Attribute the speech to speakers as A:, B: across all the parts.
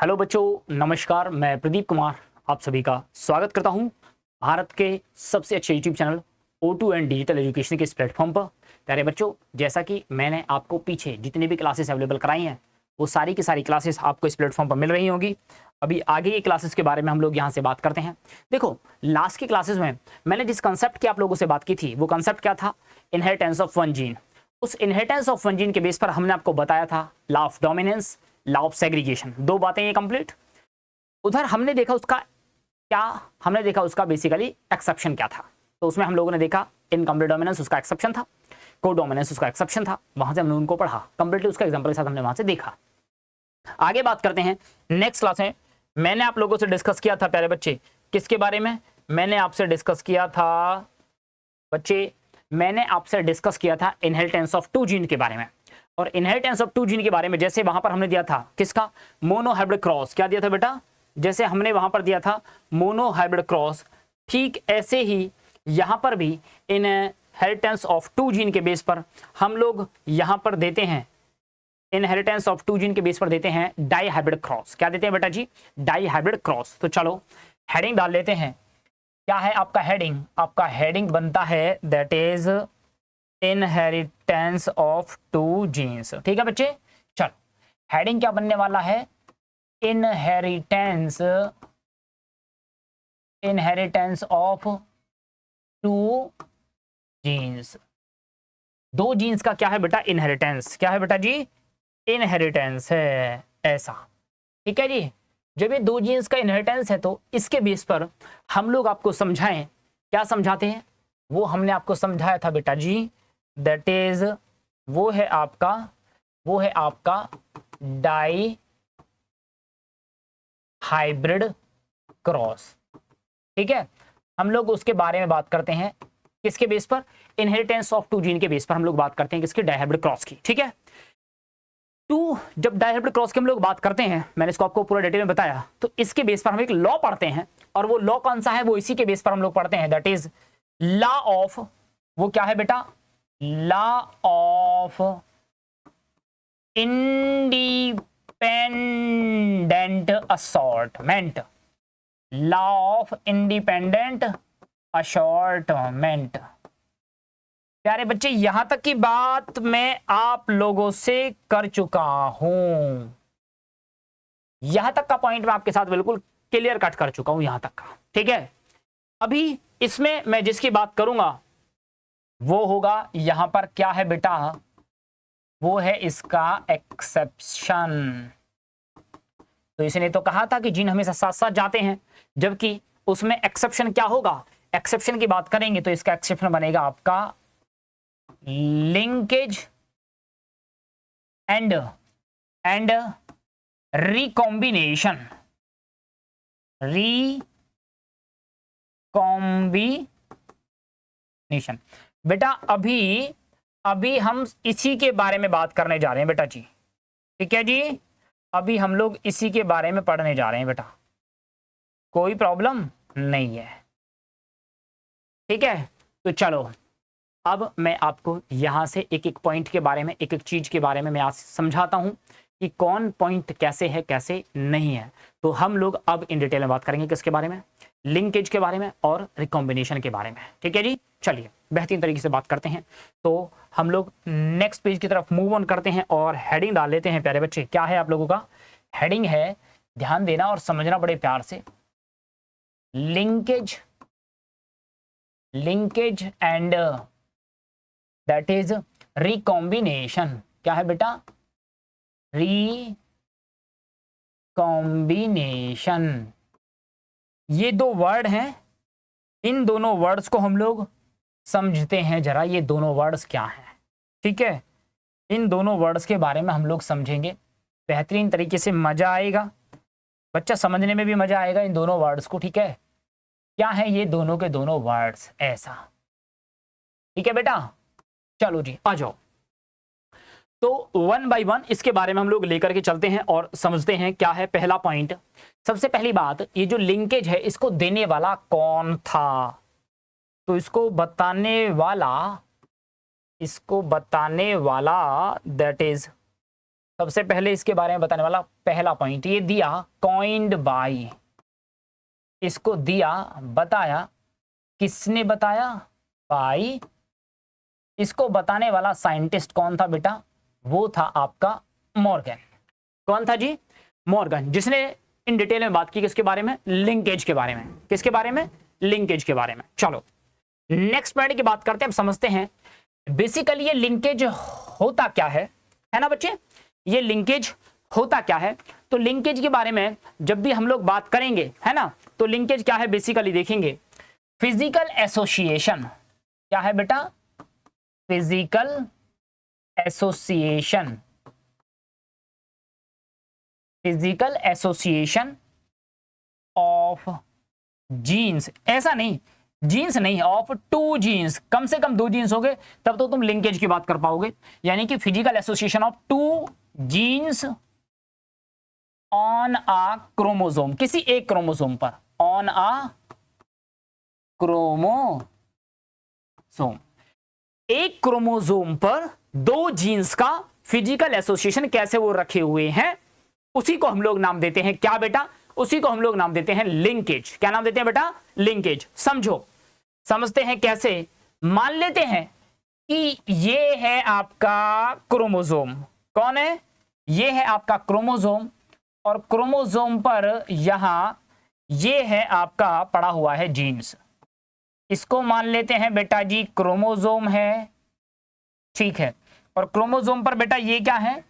A: Hello बच्चों, नमस्कार। मैं प्रदीप कुमार आप सभी का स्वागत करता हूं भारत के सबसे अच्छे YouTube channel O2 and digital education के इस प्लेटफॉर्म पर। प्यारे बच्चों, जैसा कि मैंने आपको पीछे जितनी भी क्लासेस अवेलेबल कराई हैं वो सारी की सारी क्लासेस आपको इस प्लेटफॉर्म पर मिल रही होंगी। अभी आगे की क्लासेस के बारे में हम लोग यहाँ से बात करते हैं। देखो, लास्ट की क्लासेस में मैंने जिस कंसेप्ट की आप लोगों से बात की थी वो कंसेप्ट क्या था? Inheritance of one gene. उस इनहेरिटेंस ऑफ वन जीन के बेस पर हमने आपको बताया था law of dominance, law of segregation. दो बातें ये कंप्लीट। उधर हमने देखा उसका क्या, हमने देखा उसका बेसिकली एक्सेप्शन क्या था। तो उसमें हम लोगों ने देखा इनकम्प्लीट डोमिनेंस उसका एक्सेप्शन था, को डोमिनेंस उसका एक्सेप्शन था। वहां से हमने उनको पढ़ा कंप्लीटली, उसका एग्जांपल के साथ हमने वहां से देखा। आगे बात करते हैं नेक्स्ट क्लास में। मैंने आप लोगों से डिस्कस किया था प्यारे बच्चे, किसके बारे में? मैंने आपसे डिस्कस किया था बच्चे, मैंने आपसे डिस्कस किया था इनहेरिटेंस ऑफ टू जीन के बारे में। और इनहेरिटेंस ऑफ टू जीन के बारे में जैसे वहां पर हमने दिया था किसका? Monohybrid cross. क्या दिया था बेटा? जैसे हमने वहां पर दिया था मोनोहाइब्रिड क्रॉस, ठीक ऐसे ही यहां पर भी इनहेरिटेंस ऑफ टू जीन के बेस पर हम लोग यहां पर देते हैं, इनहेरिटेंस ऑफ टू जीन के बेस पर देते हैं डाई हाइब्रिड क्रॉस। क्या देते हैं बेटा जी? Die hybrid cross. तो चलो हेडिंग डाल लेते हैं। क्या है आपका हेडिंग? आपका हेडिंग बनता है that is inheritance of two genes. ठीक है बच्चे, चल हेडिंग क्या बनने वाला है? Inheritance, inheritance of two genes. दो जीन्स का क्या है बेटा? इनहेरिटेंस। क्या है बेटा जी? इनहेरिटेंस है, ऐसा। ठीक है जी। जब ये दो जीन्स का इनहेरिटेंस है तो इसके बेस पर हम लोग आपको समझाएं। क्या समझाते हैं? वो हमने आपको समझाया था बेटा जी, दैट इज वो है आपका डाई हाइब्रिड क्रॉस। ठीक है, हम लोग उसके बारे में बात करते हैं किसके बेस पर? इनहेरिटेंस ऑफ टू जीन के बेस पर हम लोग बात करते हैं किसके? डाई हाइब्रिड क्रॉस की। ठीक है, टू जब डाई हाइब्रिड क्रॉस की हम लोग बात करते हैं, मैंने इसको आपको पूरा डिटेल में बताया, तो इसके बेस पर हम एक लॉ पढ़ते हैं। और वो लॉ कौन सा है? वो इसी के बेस पर हम लोग पढ़ते हैं, दैट इज लॉ ऑफ, वो क्या है बेटा? Law of independent assortment. Law of independent assortment. प्यारे बच्चे, यहां तक की बात मैं आप लोगों से कर चुका हूं। यहां तक का पॉइंट मैं आपके साथ बिल्कुल क्लियर कट कर चुका हूं, यहां तक का। ठीक है, अभी इसमें मैं जिसकी बात करूंगा वो होगा यहां पर क्या है बेटा? वो है इसका एक्सेप्शन। तो इसने तो कहा था कि जीन हमेशा साथ साथ जाते हैं, जबकि उसमें एक्सेप्शन क्या होगा? एक्सेप्शन की बात करेंगे तो इसका एक्सेप्शन बनेगा आपका लिंकेज एंड रिकॉम्बिनेशन। रिकॉम्बिनेशन बेटा, अभी हम इसी के बारे में बात करने जा रहे हैं बेटा जी। ठीक है जी, अभी हम लोग इसी के बारे में पढ़ने जा रहे हैं बेटा, कोई प्रॉब्लम नहीं है। ठीक है, तो चलो अब मैं आपको यहां से एक एक पॉइंट के बारे में, एक एक चीज के बारे में मैं आज समझाता हूं कि कौन पॉइंट कैसे है कैसे नहीं है। तो हम लोग अब इन डिटेल में बात करेंगे किसके बारे में? लिंकेज के बारे में और रिकॉम्बिनेशन के बारे में। ठीक है जी, चलिए बेहतरीन तरीके से बात करते हैं। तो हम लोग नेक्स्ट पेज की तरफ मूव ऑन करते हैं और हेडिंग डाल लेते हैं। प्यारे बच्चे, क्या है आप लोगों का हेडिंग? है, ध्यान देना और समझना बड़े प्यार से। Linkage, linkage and that is recombination. क्या है बेटा? रिकॉम्बिनेशन। ये दो वर्ड हैं, इन दोनों वर्ड्स को हम लोग समझते हैं जरा। ये दोनों वर्ड्स क्या हैं? ठीक है, इन दोनों वर्ड्स के बारे में हम लोग समझेंगे बेहतरीन तरीके से। मजा आएगा बच्चा, समझने में भी मजा आएगा इन दोनों वर्ड्स को। ठीक है, क्या है ये दोनों के दोनों वर्ड्स, ऐसा। ठीक है बेटा, चलो जी आ जाओ। तो वन बाय वन इसके बारे में हम लोग लेकर के चलते हैं और समझते हैं क्या है। पहला पॉइंट, सबसे पहली बात, ये जो लिंकेज है इसको देने वाला कौन था? तो इसको बताने वाला दैट इज सबसे पहले इसके बारे में बताने वाला पहला पॉइंट ये दिया, कॉइन्ड बाय, इसको दिया, बताया, किसने बताया? बाय। इसको बताने वाला साइंटिस्ट कौन था बेटा? वो था आपका मॉर्गन। कौन था जी? मॉर्गन, जिसने इन डिटेल में बात की किसके बारे में? लिंकेज के बारे में। किसके बारे में? लिंकेज के बारे में। चलो नेक्स्ट पॉइंट की बात करते हैं, अब समझते हैं बेसिकली ये लिंकेज होता क्या है ना बच्चे? ये लिंकेज होता क्या है? तो लिंकेज के बारे में जब भी हम लोग बात करेंगे, है ना, तो लिंकेज क्या है बेसिकली देखेंगे, फिजिकल एसोसिएशन। क्या है बेटा? Physical association. Physical association of genes, ऐसा नहीं, जीन्स नहीं, ऑफ टू जीन्स, कम से कम दो जीन्स हो गए तब तो तुम लिंकेज की बात कर पाओगे। यानी कि physical association of two genes on a chromosome, किसी एक क्रोमोसोम पर, ऑन अ क्रोमोसोम, एक क्रोमोसोम पर दो जीन्स का फिजिकल एसोसिएशन कैसे वो रखे हुए हैं, उसी को हम लोग नाम देते हैं क्या बेटा? उसी को हम लोग नाम देते हैं लिंकेज। क्या नाम देते हैं बेटा? लिंकेज। समझो, समझते हैं कैसे? मान लेते हैं कि ये है आपका क्रोमोसोम। कौन है? ये है आपका क्रोमोसोम, और क्रोमोसोम पर यहां ये है आपका पड़ा हुआ है जीन्स। इसको मान लेते हैं बेटा जी क्रोमोसोम है, ठीक है। और क्रोमोसोम पर बेटा ये क्या है?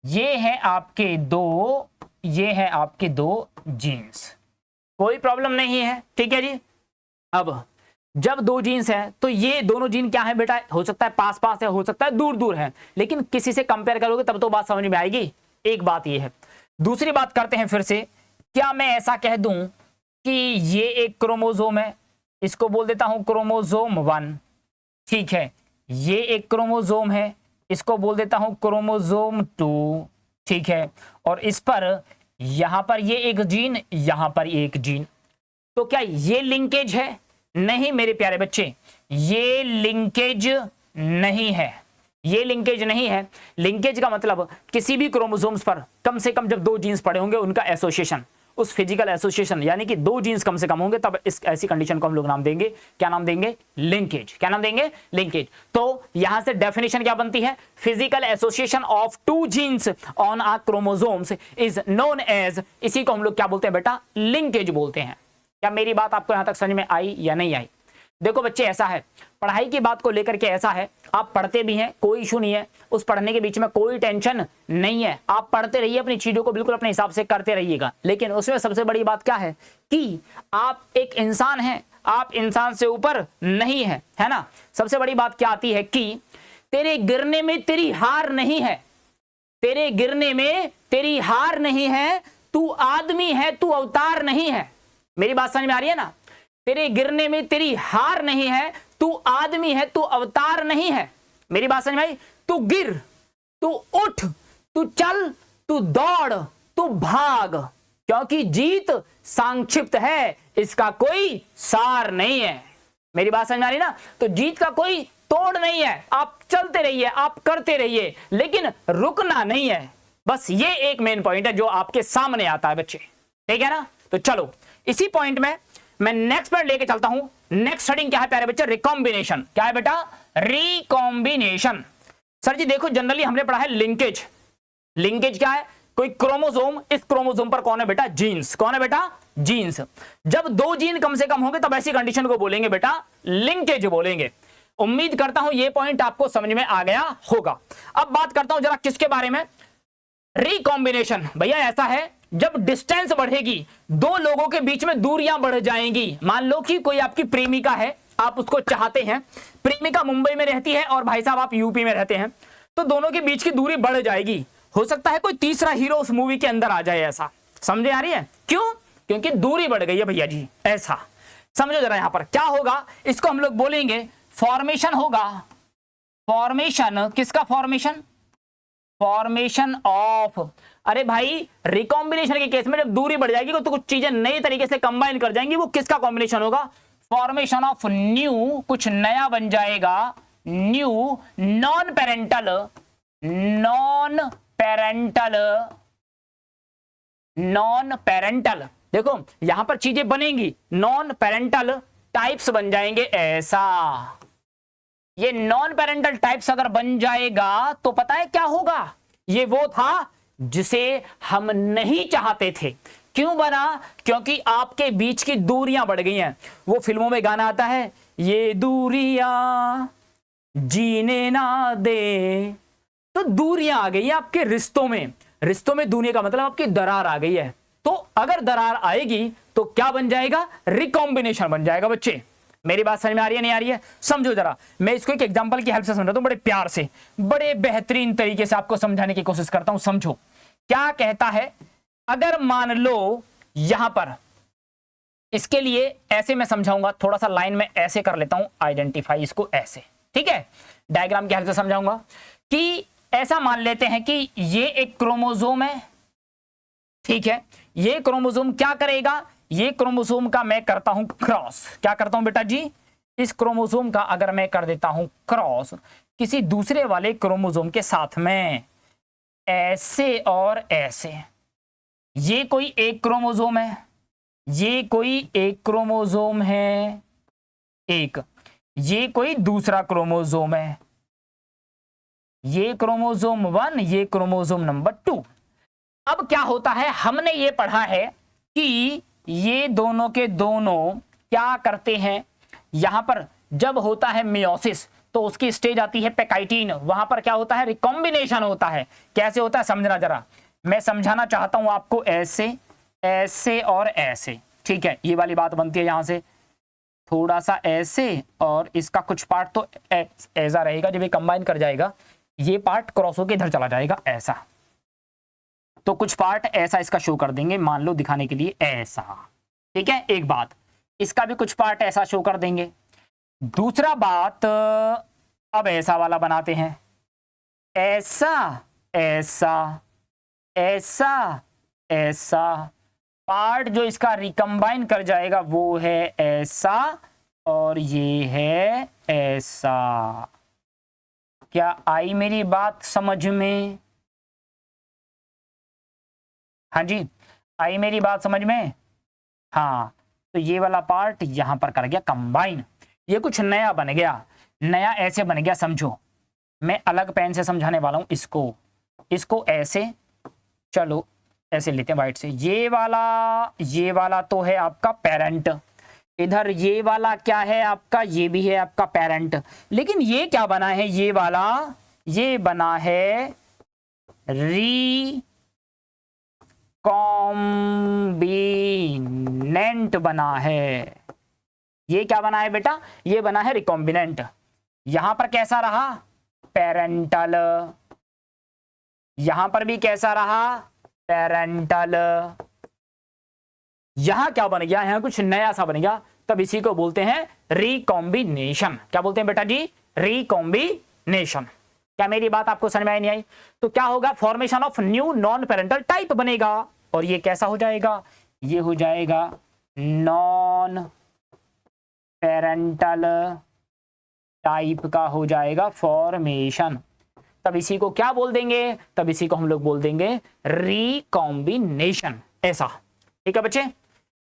A: ये है आपके दो, ये है आपके दो जीन्स। कोई प्रॉब्लम नहीं है, ठीक है जी। अब जब दो जीन्स है तो ये दोनों जीन क्या है बेटा? हो सकता है पास पास है, हो सकता है दूर दूर है, लेकिन किसी से कंपेयर करोगे तब तो बात समझ में आएगी। एक बात ये है। दूसरी बात करते हैं फिर से, क्या मैं ऐसा कह दूं कि ये एक क्रोमोसोम है, इसको बोल देता हूं क्रोमोसोम 1, ठीक है। ये एक क्रोमोसोम है, इसको बोल देता हूं क्रोमोसोम 2, ठीक है। और इस पर यहां पर ये एक जीन, यहां पर एक जीन, तो क्या ये लिंकेज है? नहीं मेरे प्यारे बच्चे, ये लिंकेज नहीं है, ये लिंकेज नहीं है। लिंकेज का मतलब किसी भी क्रोमोसोम्स पर कम से कम जब दो जीन्स पड़े होंगे उनका एसोसिएशन, उस फिजिकल एसोसिएशन, यानी कि दो जीन्स कम से कम होंगे, तब इस ऐसी कंडीशन को हम लोग नाम देंगे, क्या नाम देंगे? लिंकेज। क्या नाम देंगे? लिंकेज। तो यहां से डेफिनेशन क्या बनती है? Physical association of two genes on a chromosomes is known as, इसी को हम लोग क्या बोलते हैं बेटा? लिंकेज बोलते हैं। क्या मेरी बात आपको यहां तक समझ में आई या नहीं आई? देखो बच्चे, ऐसा है, पढ़ाई की बात को लेकर के ऐसा है, आप पढ़ते भी हैं, कोई इशू नहीं है, उस पढ़ने के बीच में कोई टेंशन नहीं है, आप पढ़ते रहिए, अपनी चीजों को बिल्कुल अपने हिसाब से करते रहिएगा। लेकिन उसमें सबसे बड़ी बात क्या है कि आप एक इंसान हैं, आप इंसान से ऊपर नहीं है, है ना। सबसे बड़ी बात क्या आती है कि तेरे गिरने में तेरी हार नहीं है, तेरे गिरने में तेरी हार नहीं है, तू आदमी है, तू अवतार नहीं है। मेरी बात समझ में आ रही है ना? तेरे गिरने में तेरी हार नहीं है, तू आदमी है, तू अवतार नहीं है। मेरी बात समझ में आई? तू गिर, तू उठ, तू चल, तू दौड़, तू भाग, क्योंकि जीत संक्षिप्त है, इसका कोई सार नहीं है। मेरी बात समझ में आ रही ना? तो जीत का कोई तोड़ नहीं है, आप चलते रहिए, आप करते रहिए, लेकिन रुकना नहीं है। बस ये एक मेन पॉइंट है जो आपके सामने आता है बच्चे, ठीक है ना। तो चलो इसी पॉइंट में मैं नेक्स्ट पॉइंट लेके चलता हूं। नेक्स्ट हेडिंग क्या है प्यारे बच्चे? रिकॉम्बिनेशन। क्या है बेटा? रिकॉम्बिनेशन। सर जी देखो, जनरली हमने पढ़ा है लिंकेज। लिंकेज क्या है? कोई क्रोमोसोम, इस क्रोमोसोम पर कौन है बेटा? जीन्स। कौन है बेटा? जीन्स। जब दो जीन कम से कम होंगे तब ऐसी कंडीशन को बोलेंगे बेटा लिंकेज बोलेंगे। उम्मीद करता हूं ये पॉइंट आपको समझ में आ गया होगा। अब बात करता हूं जरा किसके बारे में? रिकॉम्बिनेशन। भैया ऐसा है, जब डिस्टेंस बढ़ेगी, दो लोगों के बीच में दूरियां बढ़ जाएंगी। मान लो कि कोई आपकी प्रेमिका है, आप उसको चाहते हैं, प्रेमिका मुंबई में रहती है और भाई साहब आप यूपी में रहते हैं, तो दोनों के बीच की दूरी बढ़ जाएगी। हो सकता है कोई तीसरा हीरो उस मूवी के अंदर आ जाए, ऐसा समझे आ रही है? क्यों? क्योंकि दूरी बढ़ गई है भैया जी। ऐसा समझो जरा, यहां पर क्या होगा, इसको हम लोग बोलेंगे फॉर्मेशन होगा। फॉर्मेशन किसका? फॉर्मेशन, फॉर्मेशन ऑफ, अरे भाई रिकॉम्बिनेशन के केस में जब दूरी बढ़ जाएगी तो कुछ चीजें नए तरीके से कंबाइन कर जाएंगी, वो किसका कॉम्बिनेशन होगा? फॉर्मेशन ऑफ न्यू, कुछ नया बन जाएगा, new non parental, non parental, non parental. देखो यहां पर चीजें बनेंगी, नॉन पेरेंटल टाइप्स बन जाएंगे ऐसा। ये नॉन पेरेंटल टाइप्स अगर बन जाएगा तो पता है क्या होगा, ये वो था जिसे हम नहीं चाहते थे। क्यों बना? क्योंकि आपके बीच की दूरियां बढ़ गई हैं। वो फिल्मों में गाना आता है, ये दूरियां जीने ना दे, तो दूरियां आ गई है आपके रिश्तों में। रिश्तों में दूरियां का मतलब आपकी दरार आ गई है। तो अगर दरार आएगी तो क्या बन जाएगा? रिकॉम्बिनेशन बन जाएगा। बच्चे मेरी बात समझ में आ रही है नहीं आ रही है? समझो जरा, मैं इसको एक एग्जांपल की हेल्प से समझाता हूं, बड़े प्यार से, बड़े बेहतरीन तरीके से आपको समझाने की कोशिश करता हूं। समझो क्या कहता है। अगर मान लो यहां पर, इसके लिए ऐसे मैं समझाऊंगा, थोड़ा सा लाइन में ऐसे कर लेता हूं, आइडेंटिफाई इसको ऐसे, ठीक है, डायग्राम की हेल्प से समझाऊंगा कि ऐसा मान लेते हैं कि ये एक क्रोमोसोम है, ठीक है। ये क्रोमोसोम क्या करेगा? ये क्रोमोसोम का मैं करता हूं क्रॉस। क्या करता हूं बेटा जी? इस क्रोमोसोम का अगर मैं कर देता हूं क्रॉस किसी दूसरे वाले क्रोमोसोम के साथ में, ऐसे और ऐसे, ये कोई एक क्रोमोसोम है, ये कोई एक क्रोमोसोम है, एक, ये कोई दूसरा क्रोमोसोम है, ये क्रोमोसोम 1, ये क्रोमोसोम नंबर 2। अब क्या होता है, हमने ये पढ़ा है कि ये दोनों के दोनों क्या करते हैं, यहां पर जब होता है मियोसिस तो उसकी स्टेज आती है पेकाइटिन, वहां पर क्या होता है? रिकॉम्बिनेशन होता है। कैसे होता है समझना जरा, मैं समझाना चाहता हूं आपको, ऐसे ऐसे और ऐसे, ठीक है, ये वाली बात बनती है यहां से, थोड़ा सा ऐसे, और इसका कुछ पार्ट तो ऐसा रहेगा, जब ये कंबाइन कर जाएगा ये पार्ट क्रॉस होकर इधर चला जाएगा ऐसा, तो कुछ पार्ट ऐसा इसका शो कर देंगे, मान लो दिखाने के लिए ऐसा, ठीक है, एक बात। इसका भी कुछ पार्ट ऐसा शो कर देंगे। दूसरा बात, अब ऐसा वाला बनाते हैं, ऐसा ऐसा ऐसा ऐसा, पार्ट जो इसका रिकंबाइन कर जाएगा वो है ऐसा, और ये है ऐसा। क्या आई मेरी बात समझ में? हाँ जी, आई मेरी बात समझ में? हाँ, तो ये वाला पार्ट यहां पर कर गया कंबाइन, ये कुछ नया बन गया, नया ऐसे बन गया। समझो, मैं अलग पेन से समझाने वाला हूं इसको, इसको ऐसे, चलो ऐसे लेते हैं वाइट से, ये वाला तो है आपका पेरेंट, इधर ये वाला क्या है आपका? ये भी है आपका पेरेंट। लेकिन ये क्या बना है? ये वाला, ये बना है रिकॉम्बिनेंट बना है। ये क्या बना है बेटा? ये बना है रिकॉम्बिनेंट। यहां पर कैसा रहा? पेरेंटल। यहां पर भी कैसा रहा? पेरेंटल। यहां क्या बन गया? यहां कुछ नया सा बन गया, तब इसी को बोलते हैं रिकॉम्बिनेशन। क्या बोलते हैं बेटा जी? रिकॉम्बिनेशन। क्या मेरी बात आपको समझ में आई नहीं आई? तो क्या होगा? Formation of new non parental type बनेगा, और ये कैसा हो जाएगा? ये हो जाएगा नॉन पेरेंटल टाइप का हो जाएगा फॉर्मेशन। तब इसी को क्या बोल देंगे? तब इसी को हम लोग बोल देंगे रिकॉम्बिनेशन। ऐसा, ठीक है बच्चे?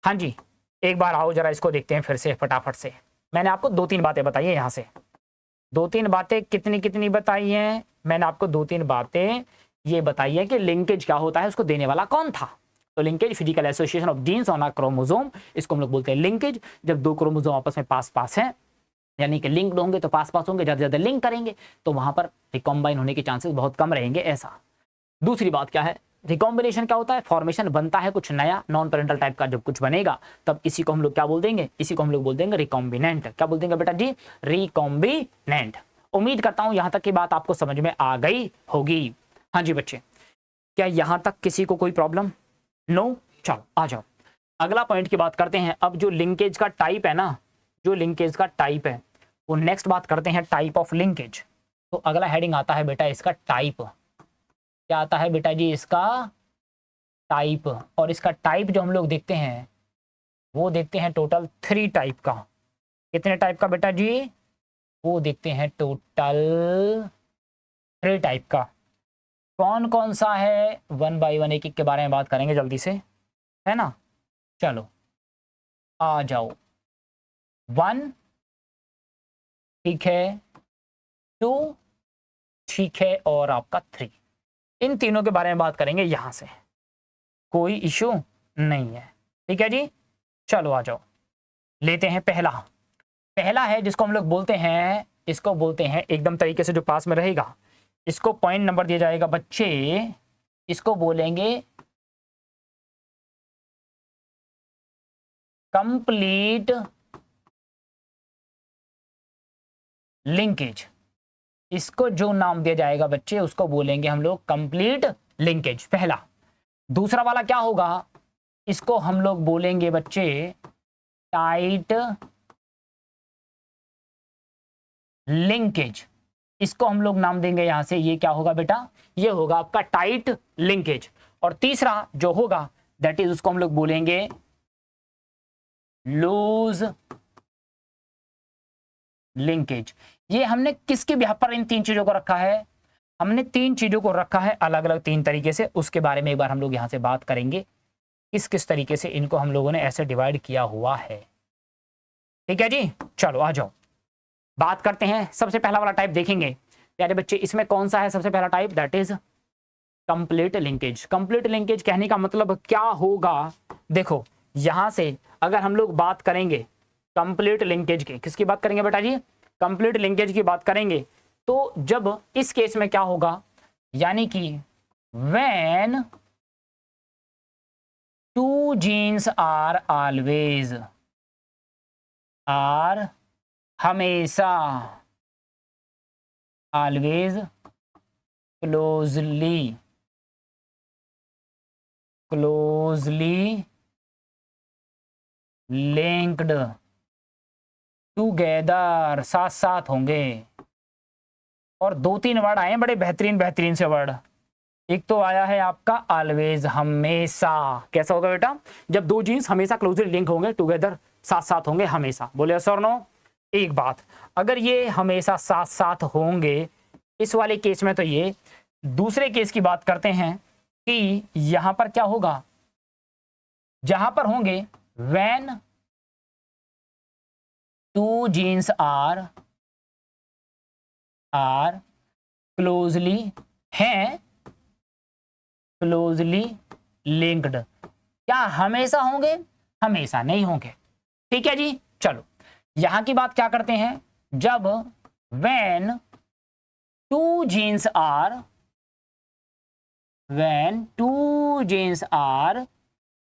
A: हाँ जी, एक बार आओ जरा इसको देखते हैं फिर से फटाफट से। मैंने आपको 2-3 बातें बताई है, यहां से 2-3 बातें कितनी कितनी बताई हैं? मैंने आपको 2-3 बातें ये बताई है कि लिंकेज क्या होता है, उसको देने वाला कौन था। तो linkage, physical association of genes on a chromosome, इसको हम लोग बोलते हैं लिंकेज। जब दो क्रोमोसोम आपस में पास पास हैं, यानी कि लिंक्ड होंगे तो पास पास होंगे, ज्यादा ज्यादा लिंक करेंगे तो वहां पर रिकॉम्बाइन होने के चांसेस बहुत कम रहेंगे, ऐसा। दूसरी बात क्या है? रिकॉम्बिनेशन क्या होता है? फॉर्मेशन बनता है कुछ नया, नॉन पेरेंटल टाइप का जब कुछ बनेगा तब इसी को हम लोग क्या बोल देंगे? इसी को हम लोग बोल देंगे रिकॉम्बिनेंट। क्या बोल देंगे बेटा जी? रिकॉम्बिनेंट। उम्मीद करता हूं यहां तक की बात आपको समझ में आ गई होगी। हाँ जी बच्चे, क्या यहां तक किसी को कोई प्रॉब्लम? नो? चलो आ जाओ, अगला पॉइंट की बात करते हैं। अब जो लिंकेज का टाइप है ना, जो लिंकेज का टाइप है वो नेक्स्ट बात करते हैं, टाइप ऑफ लिंकेज। तो अगला हेडिंग आता है बेटा इसका टाइप। क्या आता है बेटा जी? इसका टाइप। और इसका टाइप जो हम लोग देखते हैं वो देखते हैं टोटल 3 टाइप का। कितने टाइप का बेटा जी? वो देखते हैं टोटल 3 टाइप का। कौन कौन सा है, 1 बाय 1 एक एक के बारे में बात करेंगे जल्दी से, है ना। चलो आ जाओ। 1 ठीक है, 2 ठीक है, और आपका 3, इन तीनों के बारे में बात करेंगे यहां से, कोई इशू नहीं है। ठीक है जी, चलो आ जाओ। लेते हैं पहला है जिसको हम लोग बोलते हैं, इसको बोलते हैं एकदम तरीके से जो पास में रहेगा, इसको पॉइंट नंबर दिया जाएगा बच्चे, इसको बोलेंगे कंप्लीट लिंकेज। इसको जो नाम दिया जाएगा बच्चे उसको बोलेंगे हम लोग कंप्लीट लिंकेज, पहला। दूसरा वाला क्या होगा, इसको हम लोग बोलेंगे बच्चे टाइट लिंकेज। इसको हम लोग नाम देंगे यहां से, ये क्या होगा बेटा, ये होगा आपका टाइट लिंकेज। और तीसरा जो होगा दैट इज, उसको हम लोग बोलेंगे लूज लिंकेज। ये हमने किसके बिहाफ पर इन 3 चीजों को रखा है, हमने 3 चीजों को रखा है अलग अलग 3 तरीके से, उसके बारे में एक बार हम लोग यहां से बात करेंगे किस किस तरीके से इनको हम लोगों ने ऐसे डिवाइड किया हुआ है। ठीक है जी, चलो आ जाओ बात करते हैं। सबसे पहला वाला टाइप देखेंगे प्यारे बच्चे, इसमें कौन सा है सबसे पहला type, that is complete linkage. Complete linkage कहने का मतलब क्या होगा, देखो यहां से अगर हम लोग बात करेंगे कंप्लीट लिंकेज की, किसकी बात करेंगे बेटा जी, कंप्लीट लिंकेज की बात करेंगे, तो जब इस केस में क्या होगा, यानी कि when 2 genes are always, are हमेशा, ऑलवेज क्लोजली लिंक्ड टूगेदर, साथ साथ होंगे। और 2-3 वर्ड आए हैं बड़े बेहतरीन से वर्ड। एक तो आया है आपका ऑलवेज, हमेशा। कैसा होगा बेटा, जब 2 जीन्स हमेशा क्लोजली लिंक होंगे, टुगेदर साथ साथ होंगे हमेशा, बोले सर नो। एक बात, अगर ये हमेशा साथ साथ होंगे इस वाले केस में, तो ये दूसरे केस की बात करते हैं कि यहां पर क्या होगा, जहां पर होंगे व्हेन 2 जीन्स आर क्लोजली हैं, क्लोजली लिंक्ड, क्या हमेशा होंगे, हमेशा नहीं होंगे। ठीक है जी, चलो यहां की बात क्या करते हैं, जब when 2 genes are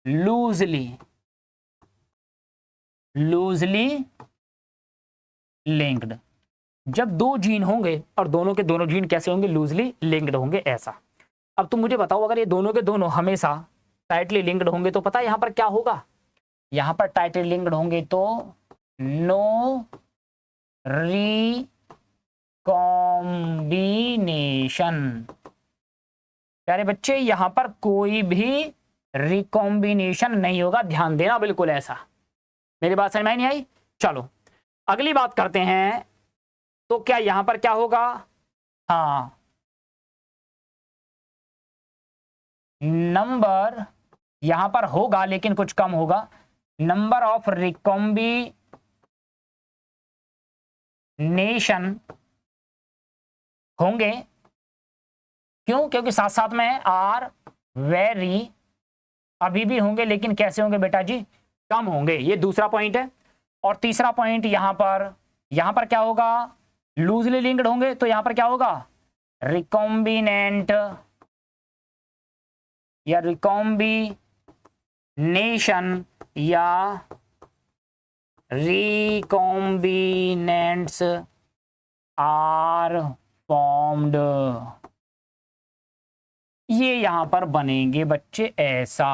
A: loosely linked, जब 2 जीन होंगे और दोनों के दोनों जीन कैसे होंगे, लूजली लिंक्ड होंगे, ऐसा। अब तुम मुझे बताओ, अगर ये दोनों के दोनों हमेशा टाइटली लिंक्ड होंगे तो पता है यहां पर क्या होगा, यहां पर टाइटली लिंक्ड होंगे तो नो रिकॉम्बिनेशन। प्यारे बच्चे यहां पर कोई भी रिकॉम्बिनेशन नहीं होगा, ध्यान देना बिल्कुल ऐसा। मेरी बात समझ में नहीं आई, चलो अगली बात करते हैं। तो क्या यहां पर क्या होगा, हाँ नंबर यहां पर होगा लेकिन कुछ कम होगा, नंबर ऑफ रिकॉम्बिनेशन होंगे। क्यों, क्योंकि साथ साथ में आर वेरी, अभी भी होंगे लेकिन कैसे होंगे बेटा जी, कम होंगे। ये दूसरा पॉइंट है। और तीसरा पॉइंट यहां पर क्या होगा, लूजली लिंक्ड होंगे, तो यहां पर क्या होगा, रिकॉम्बिनेंट या रिकॉम्बिनेशन या रिकॉम्बिनेंट्स आर फॉर्म्ड, ये यहां पर बनेंगे बच्चे ऐसा।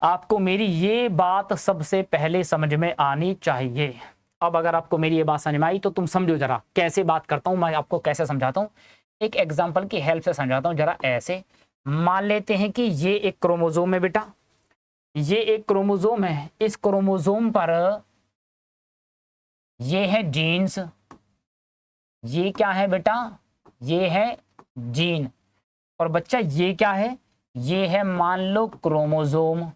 A: आपको मेरी ये बात सबसे पहले समझ में आनी चाहिए। अब अगर आपको मेरी ये बात समझ में आई तो तुम समझो जरा कैसे बात करता हूं मैं, आपको कैसे समझाता हूं, एक एग्जांपल की हेल्प से समझाता हूं जरा। ऐसे मान लेते हैं कि ये एक क्रोमोसोम है बेटा, ये एक क्रोमोसोम है, इस क्रोमोसोम पर ये है जीन्स, ये क्या है बेटा, ये है जीन। और बच्चा ये क्या है, ये है मान लो क्रोमोजोम,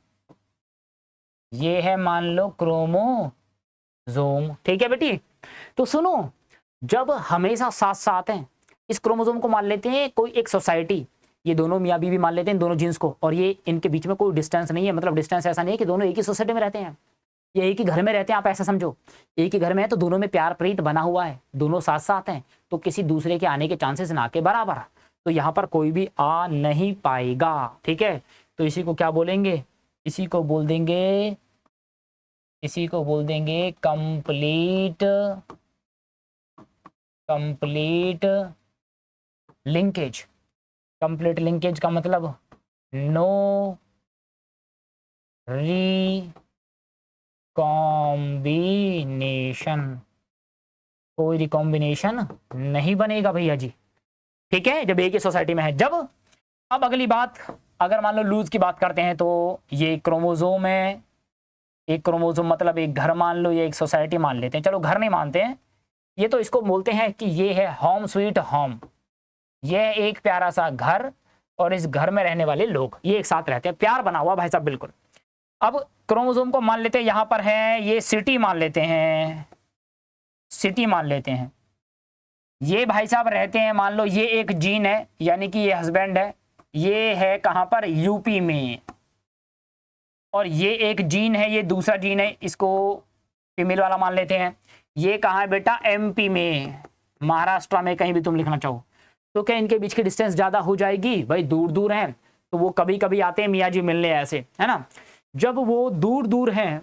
A: ये है मान लो क्रोमोजोम, ठीक है बेटी। तो सुनो, जब हमेशा साथ साथ हैं, इस क्रोमोजोम को मान लेते हैं कोई एक सोसाइटी, ये दोनों मियाँ बीवी मान लेते हैं दोनों जीन्स को, और ये इनके बीच में कोई डिस्टेंस नहीं है, मतलब डिस्टेंस ऐसा नहीं है कि दोनों एक ही सोसाइटी में रहते हैं या एक ही घर में रहते हैं, आप ऐसा समझो एक ही घर में है तो दोनों में प्यार प्रीत बना हुआ है, दोनों साथ साथ हैं, तो किसी दूसरे के आने के चांसेस ना के बराबर, तो यहाँ पर कोई भी आ नहीं पाएगा, ठीक है। तो इसी को क्या बोलेंगे, इसी को बोल देंगे, इसी को बोल देंगे कंप्लीट लिंकेज। कंप्लीट लिंकेज का मतलब नो रिकॉम्बिनेशन, कोई रिकॉम्बिनेशन नहीं बनेगा भैया जी, ठीक है, जब एक ही सोसाइटी में है। जब अब अगली बात, अगर मान लो लूज की बात करते हैं तो ये क्रोमोजोम है, एक क्रोमोजोम मतलब एक घर मान लो, ये एक सोसाइटी मान लेते हैं, चलो घर नहीं मानते हैं, ये तो इसको बोलते हैं कि ये है होम स्वीट होम, ये एक प्यारा सा घर और इस घर में रहने वाले लोग ये एक साथ रहते हैं, प्यार बना हुआ भाई साहब, बिल्कुल। अब क्रोमोसोम को मान लेते हैं, यहां पर है ये सिटी मान लेते हैं, सिटी मान लेते हैं, ये भाई साहब रहते हैं, मान लो ये एक जीन है, यानी कि ये हस्बैंड है, ये है कहां पर, यूपी में, और ये एक जीन है, ये दूसरा जीन है, इसको फीमेल वाला मान लेते हैं, ये कहां है बेटा, एमपी में, महाराष्ट्र में, कहीं भी तुम लिखना चाहो। तो क्या इनके बीच की डिस्टेंस ज्यादा हो जाएगी, भाई दूर दूर हैं तो वो कभी कभी आते हैं मियाँ जी मिलने ऐसे, है ना। जब वो दूर दूर हैं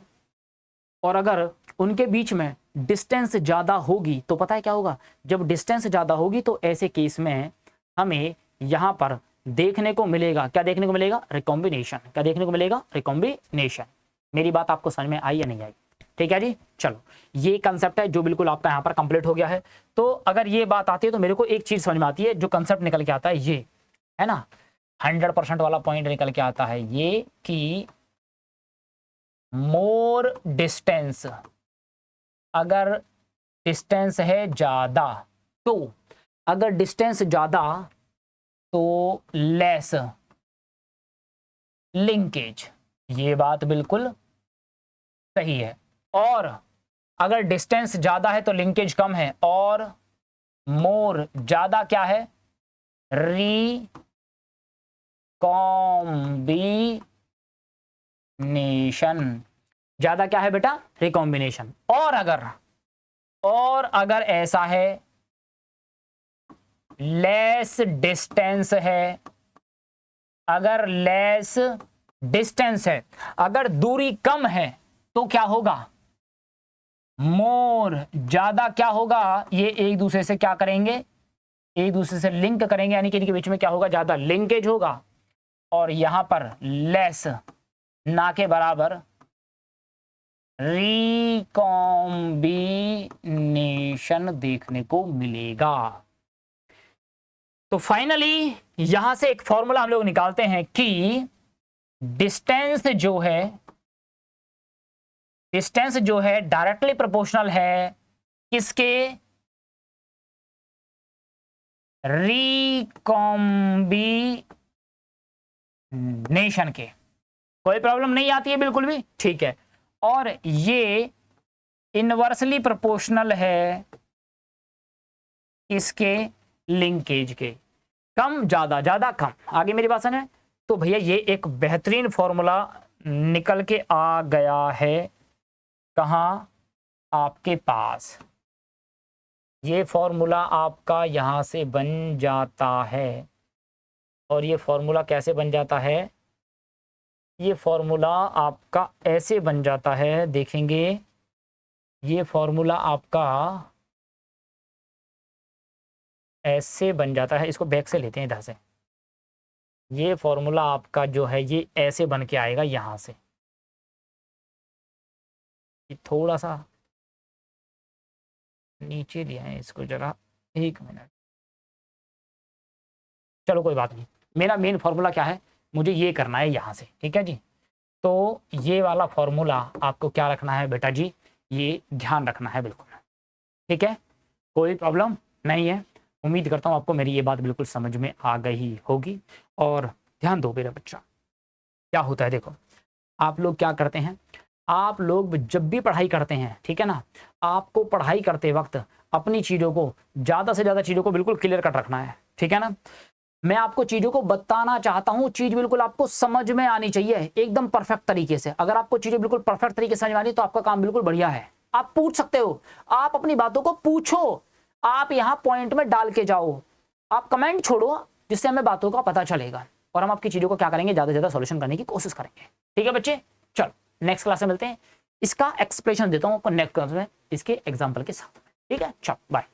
A: और अगर उनके बीच में डिस्टेंस ज्यादा होगी तो पता है क्या होगा, जब डिस्टेंस ज्यादा होगी तो ऐसे केस में हमें यहां पर देखने को मिलेगा, क्या देखने को मिलेगा, रिकॉम्बिनेशन। क्या देखने को मिलेगा, रिकॉम्बिनेशन। मेरी बात आपको समझ में आई या नहीं आई, ठीक है जी। चलो ये कंसेप्ट है जो बिल्कुल आपका यहाँ पर कंप्लीट हो गया है। तो अगर ये बात आती है तो मेरे को एक चीज समझ में आती है, जो कंसेप्ट निकल के आता है ये है ना, 100% वाला पॉइंट निकल के आता है ये कि मोर डिस्टेंस, अगर डिस्टेंस है ज्यादा तो, अगर डिस्टेंस ज्यादा तो लेस लिंकेज, ये बात बिल्कुल सही है। और अगर डिस्टेंस ज्यादा है तो लिंकेज कम है, और मोर ज्यादा क्या है, रिकॉम्बिनेशन, ज्यादा क्या है बेटा, रिकॉम्बिनेशन। और अगर ऐसा है लेस डिस्टेंस है, अगर लेस डिस्टेंस है, अगर दूरी कम है तो क्या होगा, मोर ज्यादा क्या होगा, ये एक दूसरे से क्या करेंगे, एक दूसरे से लिंक करेंगे, यानी कि इनके बीच में क्या होगा, ज्यादा लिंकेज होगा। और यहां पर लेस ना के बराबर रिकॉम्बिनेशन देखने को मिलेगा। तो फाइनली यहां से एक फॉर्मूला हम लोग निकालते हैं कि डिस्टेंस जो है डायरेक्टली प्रोपोर्शनल है किसके, रिकॉम्बिनेशन के। कोई प्रॉब्लम नहीं आती है बिल्कुल भी, ठीक है। और ये इनवर्सली प्रोपोर्शनल है इसके लिंकेज के, कम ज्यादा, ज्यादा कम। आगे मेरी बात समझ में, तो भैया ये एक बेहतरीन फॉर्मूला निकल के आ गया है, कहां, आपके पास। ये फॉर्मूला आपका यहां से बन जाता है, और ये फॉर्मूला कैसे बन जाता है, ये फॉर्मूला आपका ऐसे बन जाता है, देखेंगे ये फॉर्मूला आपका ऐसे बन जाता है, इसको बैक से लेते हैं इधर से, ये फॉर्मूला आपका जो है ये ऐसे बन के आएगा यहां से, ये थोड़ा सा नीचे लिया है इसको जरा, एक मिनट, चलो कोई बात नहीं। मेरा मेन फॉर्मूला क्या है, मुझे ये करना है यहाँ से, ठीक है जी। तो ये वाला फॉर्मूला आपको क्या रखना है बेटा जी, ये ध्यान रखना है बिल्कुल, ठीक है, कोई प्रॉब्लम नहीं है। उम्मीद करता हूँ आपको मेरी ये बात बिल्कुल समझ में आ गई होगी। और ध्यान दो मेरा बच्चा, क्या होता है देखो, आप लोग क्या करते हैं, आप लोग जब भी पढ़ाई करते हैं, ठीक है ना, आपको पढ़ाई करते वक्त अपनी चीज़ों को, ज़्यादा से ज़्यादा चीज़ों को बिल्कुल क्लियर कट रखना है, ठीक है ना। मैं आपको चीज़ों को बताना चाहता हूँ, चीज़ बिल्कुल आपको समझ में आनी चाहिए एकदम परफेक्ट तरीके से। अगर आपको चीज़ें बिल्कुल परफेक्ट तरीके से समझ में आ रही तो आपका काम बिल्कुल बढ़िया है। आप पूछ सकते हो, आप अपनी बातों को पूछो, आप यहाँ पॉइंट में डाल के जाओ, आप कमेंट छोड़ो, जिससे हमें बातों का पता चलेगा और हम आपकी चीज़ों को क्या करेंगे, ज़्यादा से ज़्यादा सॉल्यूशन करने की कोशिश करेंगे। ठीक है बच्चे, चलो नेक्स्ट क्लास में मिलते हैं। इसका एक्सप्लेनेशन देता हूँ आपको नेक्स्ट क्लास में इसके एग्जाम्पल के साथ। ठीक है, चलो बाय।